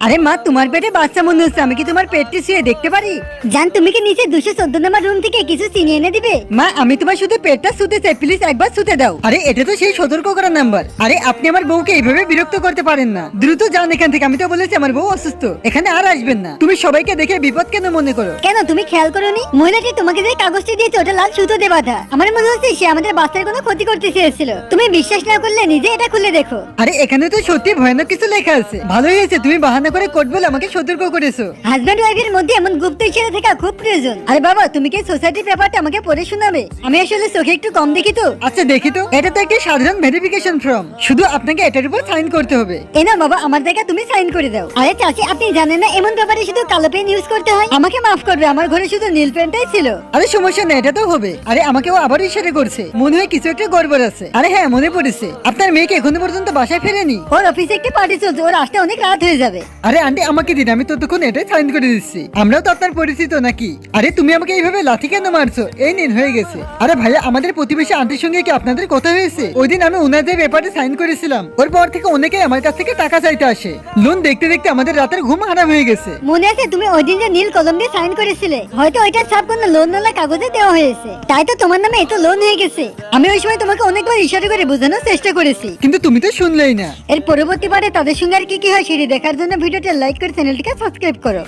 আরে মা, তোমার পেটে বাচ্চা মনে হচ্ছে, আমি কি তোমার পেটটি শুয়ে দেখতে পারি? জান, তুমি কি নিচে 214 নম্বর রুম থেকে কিছু চিনিয়ে এনে দিবে? মা, আমি তোমার শুধু পেটটা শুতে চাই, প্লিজ একবার শুতে দাও। আরে এটা তো সেই সতর্ক করার নাম্বার। আরে আপনি আমার বউকে এইভাবে বিরক্ত করতে পারেন না, দ্রুত যান এখান থেকে। আমি তো বলেছি আমার বউ অসুস্থ, এখানে আর আসবেন না। তুমি সবাইকে দেখে বিপদ কেন মনে করো? কেন তুমি খেয়াল করোনি মহিলাটি তোমাকে যে কাগজটি দিয়েছে ওটা লাল সুতো দিয়ে বাঁধা? আমার মনে হচ্ছে সে আমাদের বাচ্চার কোনো ক্ষতি করতে চেয়েছিল। তুমি বিশ্বাস না করলে নিজে এটা খুলে দেখো। আরে এখানে তো সত্যি ভয়ানক কিছু লেখা আছে। ভালোই হয়েছে তুমি বাহানা করে কোড বলে আমাকে সতর্ক করেছো। হাজব্যান্ড ওয়াইফের মধ্যে এমন গুপ্ত ইশারা থাকা খুব প্রয়োজন। আরে বাবা, তুমি কি সোসাইটি পেপারটা আমাকে পড়ে শোনাবে? আমি আসলে চোখে একটু কম দেখি তো। আচ্ছা দেখি তো। এটা তো একটা সাধারণ ভেরিফিকেশন ফর্ম, শুধু আপনাকে এটার উপর সাইন করতে হবে। এ না বাবা, আমার দেখা তুমি সাইন করে দাও। আরে চাচি, আপনি জানেন না এমন ব্যাপারে শুধু কালো পেন ইউজ করতে হয়? আমাকে মাফ করবে, আমার ঘরে শুধু নীল পেনটাই ছিল। আরে সমস্যা নেই, এটা তো হবে। আরে আমাকেও আবার ইশারা করছে, মনে হয় কিছু একটা গড়বড় আছে। আরে হ্যাঁ, মনে পড়েছে, আপনার মেয়েকে এখনো পর্যন্ত বাসায় ফেরেনি। ওর অফিসে একটা পার্টি চলছে, ওর আসতে অনেক রাত হয়ে যাবে। আরে আন্টি আমাকে দিন, আমি ততক্ষণ এটাই সাইন করে দিচ্ছি। আমরাও তো আপনার পরিচিত নাকি? আরে তুমি আমাকে এইভাবে লাথি কেন মারছো? এই নিন, হয়ে গেছে। আরে ভাইয়া, আমাদের প্রতিবেশী আন্টির সঙ্গে কি আপনাদের কথা হয়েছে? ওই দিন আমি ওনাদের ব্যাপারে সাইন করেছিলাম, ওর পর থেকে অনেকেই আমার কাছ থেকে টাকা চাইতে আসে। লোন দেখতে দেখতে আমাদের রাতের ঘুম হারাম হয়ে গেছে। মনে আছে তুমি ওই দিন যে নীল কলম দিয়ে সাইন করেছিলে? হয়তো ওইটার ছাপ কোনো লোন নালা কাগজে দেওয়া হয়েছে, তাই তো তোমার নামে এত লোন হয়ে গেছে। আমি ওই সময় তোমাকে অনেকবার ইশারা করে বোঝানোর চেষ্টা করেছি, কিন্তু তুমি তো শুনলেই না। এর পরবর্তী বারে তাদের সঙ্গে আর কি কি হয় সেটি দেখার জন্য ভিডিওটা লাইক করে চ্যানেলটিকে সাবস্ক্রাইব করো।